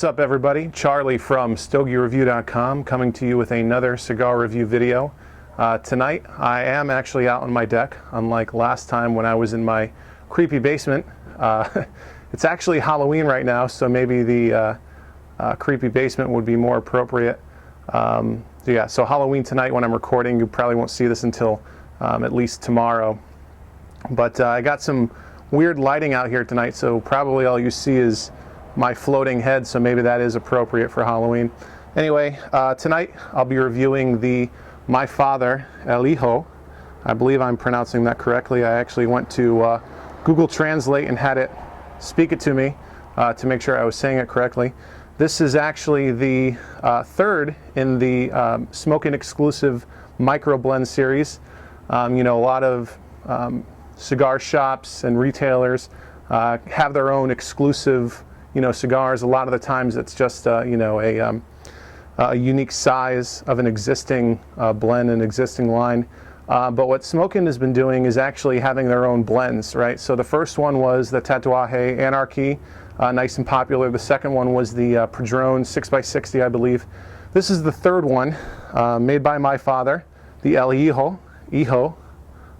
What's up, everybody? Charlie from StogieReview.com coming to you with another cigar review video. Tonight I am actually out on my deck, unlike last time when I was in my creepy basement. It's actually Halloween right now, so maybe the creepy basement would be more appropriate. So Halloween tonight when I'm recording. You probably won't see this until at least tomorrow. But I got some weird lighting out here tonight, so probably all you see is my floating head, so maybe that is appropriate for Halloween. Anyway, tonight I'll be reviewing the My Father El Hijo. I believe I'm pronouncing that correctly. I actually went to Google Translate and had it speak it to me to make sure I was saying it correctly. This is actually the third in the Smoking Exclusive Micro Blend series. You know, a lot of cigar shops and retailers have their own exclusive cigars. A lot of the times it's just a unique size of an existing blend, an existing line. But what Smokin' has been doing is actually having their own blends, right? So the first one was the Tatuaje Anarchy, nice and popular. The second one was the Padron 6x60, I believe. This is the third one, made by My Father, the El Hijo,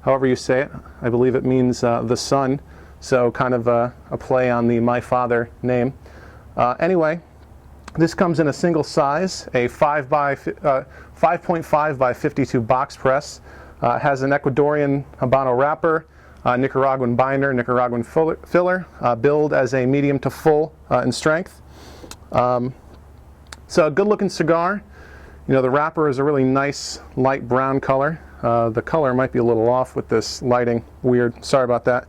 however you say it. I believe it means the son. So kind of a play on the My Father name. Anyway, this comes in a single size, a 5.5 by 52 box press. Has an Ecuadorian Habano wrapper, Nicaraguan binder, Nicaraguan filler, billed as a medium to full in strength. It's a good looking cigar. You know, the wrapper is a really nice light brown color. The color might be a little off with this lighting. Weird, sorry about that.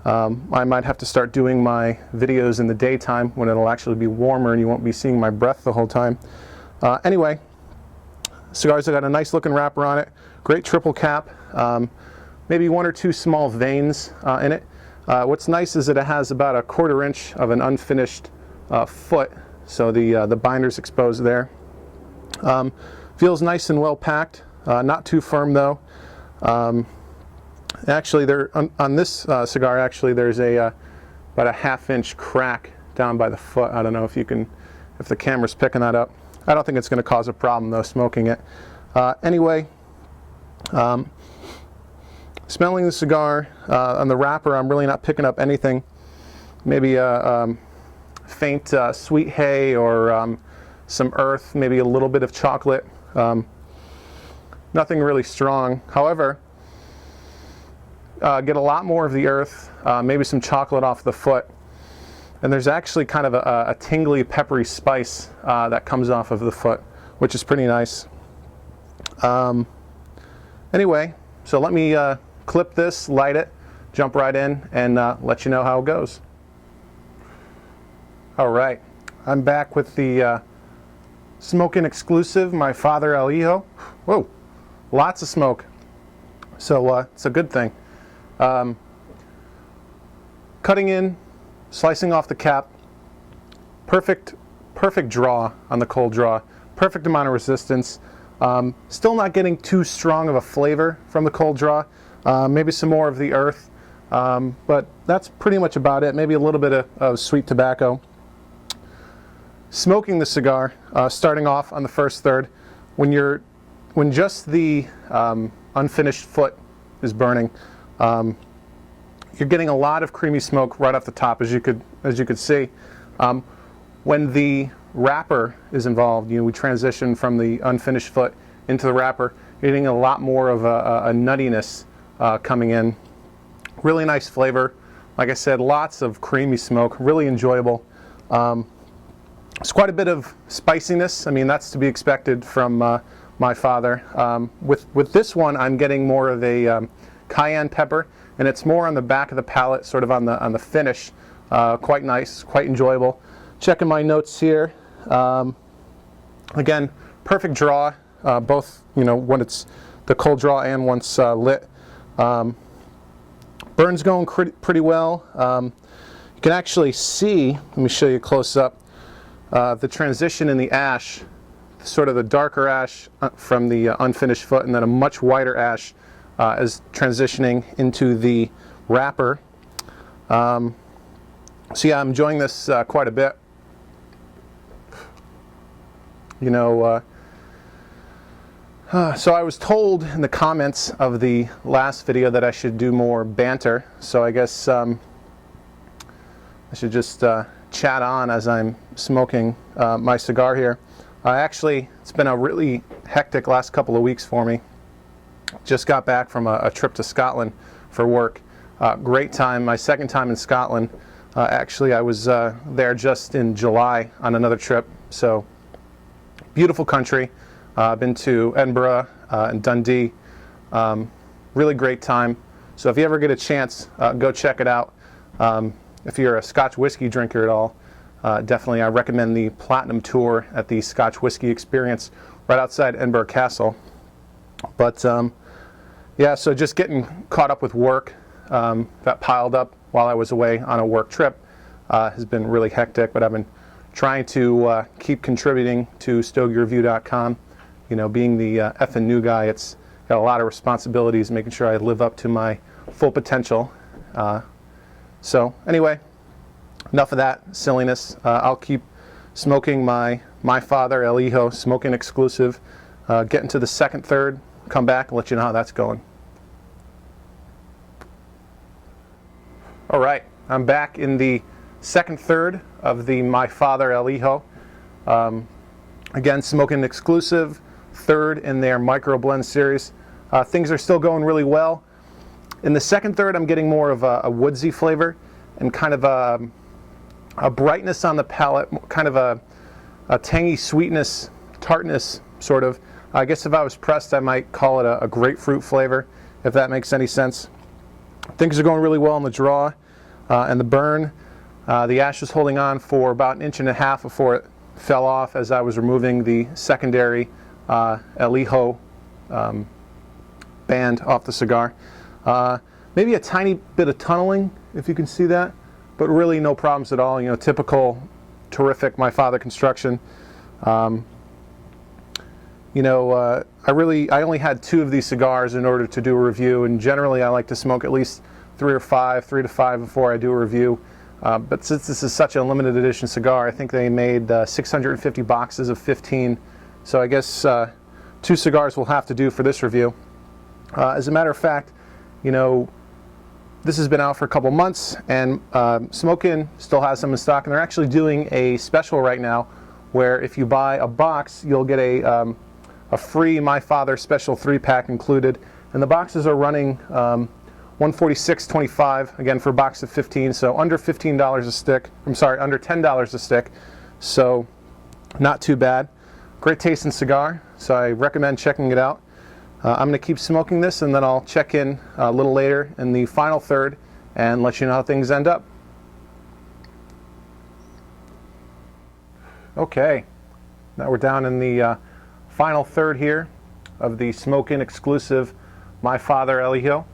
I might have to start doing my videos in the daytime when it'll actually be warmer and you won't be seeing my breath the whole time. Anyway, cigars have got a nice looking wrapper on it, great triple cap, maybe one or two small veins in it. What's nice is that it has about a 1/4 inch of an unfinished foot, so the binder's exposed there. Feels nice and well packed, not too firm though. Actually, on this cigar, actually, there's about a 1/2 inch crack down by the foot. I don't know if the camera's picking that up. I don't think it's going to cause a problem though, smoking it. Anyway, smelling the cigar on the wrapper, I'm really not picking up anything. Maybe a faint sweet hay or some earth, maybe a little bit of chocolate. Nothing really strong. However, get a lot more of the earth, maybe some chocolate off the foot, and there's actually kind of a tingly, peppery spice that comes off of the foot, which is pretty nice. Anyway, so let me clip this, light it, jump right in, and let you know how it goes. All right, I'm back with the Smokin' Exclusive My Father El Hijo. Whoa, lots of smoke, so it's a good thing. Cutting in, slicing off the cap, perfect draw on the cold draw, perfect amount of resistance. Still not getting too strong of a flavor from the cold draw, maybe some more of the earth, but that's pretty much about it. Maybe a little bit of sweet tobacco. Smoking the cigar, starting off on the first third, when just the unfinished foot is burning. You're getting a lot of creamy smoke right off the top, as you could see. When the wrapper is involved, we transition from the unfinished foot into the wrapper. You're getting a lot more of a nuttiness coming in. Really nice flavor. Like I said, lots of creamy smoke. Really enjoyable. It's quite a bit of spiciness. I mean, that's to be expected from My Father. With this one, I'm getting more of a cayenne pepper, and it's more on the back of the palate, sort of on the finish. Quite nice, quite enjoyable. Checking my notes here. Again, perfect draw, both when it's the cold draw and once lit. Burn's going pretty well. You can actually see, let me show you close up, the transition in the ash, sort of the darker ash from the unfinished foot, and then a much whiter ash is transitioning into the wrapper. So yeah, I'm enjoying this quite a bit. So I was told in the comments of the last video that I should do more banter, so I guess I should just chat on as I'm smoking my cigar here. Actually, it's been a really hectic last couple of weeks for me. Just got back from a trip to Scotland for work. Great time, my second time in Scotland. Actually, I was there just in July on another trip, so beautiful country. Been to Edinburgh and Dundee. Really great time. So if you ever get a chance, go check it out. If you're a Scotch whiskey drinker at all, definitely I recommend the Platinum Tour at the Scotch Whiskey Experience right outside Edinburgh Castle. But yeah, so just getting caught up with work that piled up while I was away on a work trip has been really hectic, but I've been trying to keep contributing to StogieReview.com. You know, being the effing new guy, it's got a lot of responsibilities, making sure I live up to my full potential. So anyway, enough of that silliness. I'll keep smoking my Father El Hijo, smoking exclusive, get into the second third, come back and let you know how that's going. All right, I'm back in the second third of the My Father El Hijo. Again, smoking exclusive, third in their micro blend series. Things are still going really well. In the second third, I'm getting more of a woodsy flavor and kind of a brightness on the palate, kind of a tangy sweetness, tartness, sort of. I guess if I was pressed, I might call it a grapefruit flavor, if that makes any sense. Things are going really well in the draw and the burn. The ash was holding on for about 1.5 inches before it fell off as I was removing the secondary El Hijo band off the cigar. Maybe a tiny bit of tunneling, if you can see that, but really no problems at all. You know, typical, terrific My Father construction. You know, I only had 2 of these cigars in order to do a review, and generally I like to smoke at least 3 to 5 before I do a review. But since this is such a limited edition cigar, I think they made 650 boxes of 15. So I guess 2 cigars will have to do for this review. As a matter of fact, you know, this has been out for a couple months, and Smokin' still has some in stock, and they're actually doing a special right now where if you buy a box, you'll get a free My Father special 3-pack included. And the boxes are running $146.25, again for a box of 15, so under $15 a stick. I'm sorry, under $10 a stick, so not too bad. Great tasting cigar, so I recommend checking it out. I'm going to keep smoking this, and then I'll check in a little later in the final third and let you know how things end up. Okay, now we're down in the final third here of the smoke-in exclusive My Father El Hijo.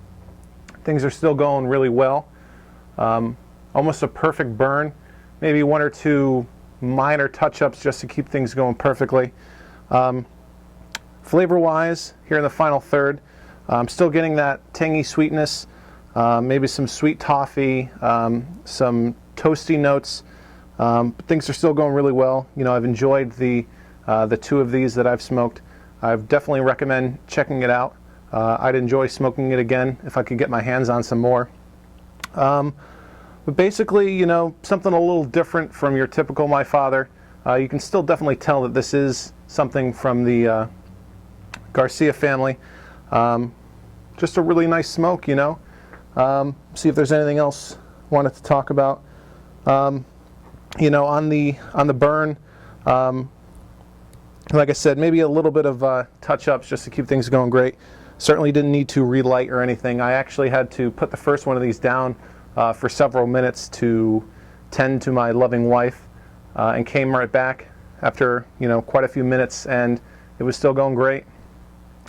Things are still going really well. Almost a perfect burn. Maybe 1 or 2 minor touch-ups just to keep things going perfectly. Flavor-wise, here in the final third, I'm still getting that tangy sweetness, maybe some sweet toffee, some toasty notes. But things are still going really well. You know, I've enjoyed the 2 of these that I've smoked. I definitely recommend checking it out. I'd enjoy smoking it again if I could get my hands on some more. But basically, you know, something a little different from your typical My Father. You can still definitely tell that this is something from the Garcia family. Just a really nice smoke, you know. See if there's anything else I wanted to talk about. You know, on the burn, like I said, maybe a little bit of touch-ups just to keep things going great. Certainly didn't need to relight or anything. I actually had to put the first one of these down for several minutes to tend to my loving wife, and came right back after, you know, quite a few minutes, and it was still going great.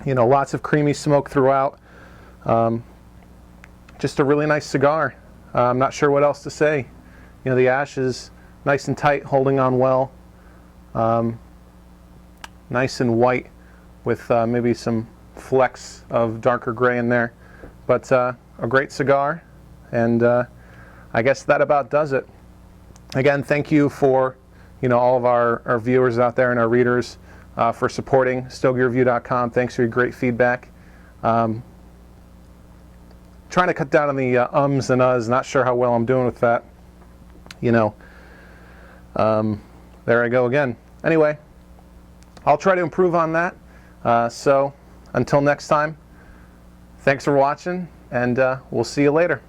You know, lots of creamy smoke throughout. Just a really nice cigar. I'm not sure what else to say. You know, the ash is nice and tight, holding on well. Nice and white with maybe some flecks of darker gray in there. But a great cigar, and I guess that about does it. Again, thank you for, you know, all of our viewers out there and our readers for supporting StogieReview.com. Thanks for your great feedback. Trying to cut down on the ums and uhs. Not sure how well I'm doing with that. You know, there I go again. Anyway, I'll try to improve on that. So until next time, thanks for watching, and we'll see you later.